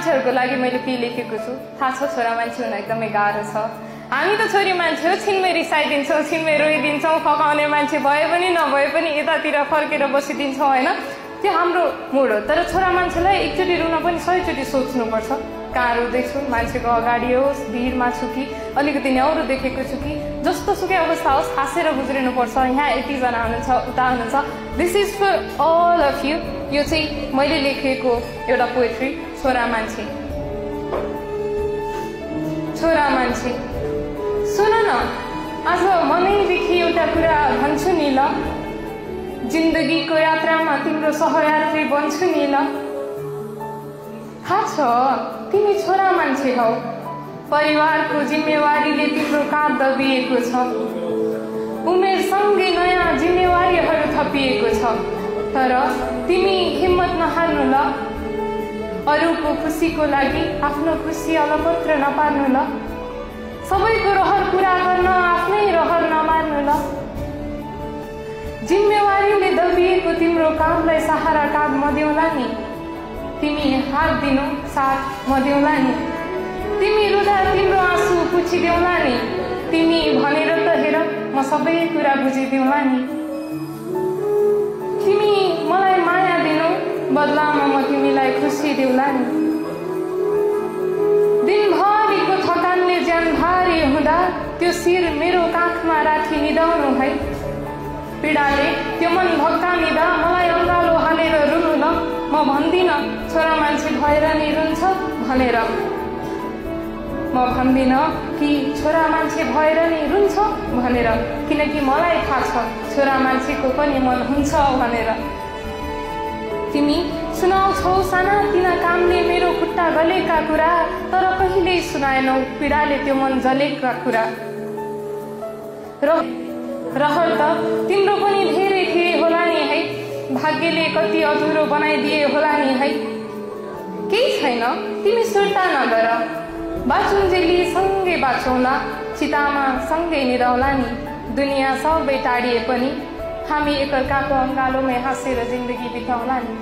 मान्छेहरूको लागि मैले के लेखेको छु थाहा छ? छोरा मान्छे हुन एकदमै गाह्रो छ। हामी त छोरी मान्छे हो, छिनमै रिसाइदिन्छौँ, छिनमै रोइदिन्छौँ, फकाउने मान्छे भए पनि नभए पनि यतातिर फर्केर बसिदिन्छौँ होइन, त्यो हाम्रो मुड हो। तर छोरा मान्छेलाई एकचोटि रुन पनि 100 चोटि सोच्नुपर्छ। कहाँ रुँदैछु, मान्छेको अगाडि होस्, भिडमा छु कि अलिकति न्याउरो देखेको छु कि जस्तो सुकै अवस्था होस् हाँसेर गुज्रिनुपर्छ। यहाँ यतिजना हुनुहुन्छ, उता हुनुहुन्छ, this is for all of you. यो चाहिँ मैले लेखेको एउटा पोएट्री, छोरा मान्छे। छोरा मान्छे सुन न, आज मनैदेखि एउटा कुरा भन्छु नि ल, जिन्दगीको यात्रामा तिम्रो सहयात्री बन्छु नि ल। थाहा छ तिमी छोरा मान्छे हौ, परिवारको जिम्मेवारीले तिम्रो काँध दबिएको छ, उमेरसँगै नयाँ जिम्मेवारीहरू थपिएको छ। तर तिमी हिम्मत नहार्नु ल, अरूको खुसीको लागि आफ्नो खुसी अलपत्र नपार्नु ल, सबैको रहर पुरा गर्न आफ्नै रहर नमार्नु ल। जिम्मेवारीले दबिएको तिम्रो कामलाई सहारा काँध म देउला नि, तिमी हात दिनु साथ म देउला नि, तिमी रुँदा तिम्रो आँसु पुछिदेउला नि, तिमी भनेर त हेर म सबै कुरा बुझिदेउला नि। तिमी मलाई माया दिनु, बदलामा म तिमीलाई खुसी देउला नि। दिनभरिको थकानले ज्यान भारी हुँदा त्यो शिर मेरो काखमा राखी निदाउनु है, पीडाले त्यो मन भक्कानिदा मलाई अँगालो हालेर रुनु ल। म भन्दिन छोरा मान्छे भएर नि रुन्छ भनेर, म भन्दिन कि छोरा मान्छे भएर नि रुन्छ भनेर, किनकि मलाई थाहा छ छोरा मान्छेको पनि मन हुन्छ भनेर। तिमी सुनाउँछौ साना तिना कामले मेरो खुट्टा गलेका कुरा, तर कहिल्यै सुनाएनौ पीडाले त्यो मन जलेका कुरा। रहर त तिम्रो पनि धेरै थिए होला नि है, भाग्यले कति अधुरो बनाइदिए होला नि है। केही छैन तिमी सुर्ता नगर, बाँचुन्जेली सँगै बाँचौँला, चितामा सँगै निदाउला नि। दुनियाँ सबै टाढिए पनि हामी एकअर्काको अँगालोमै हाँसेर जिन्दगी बिताउला नि।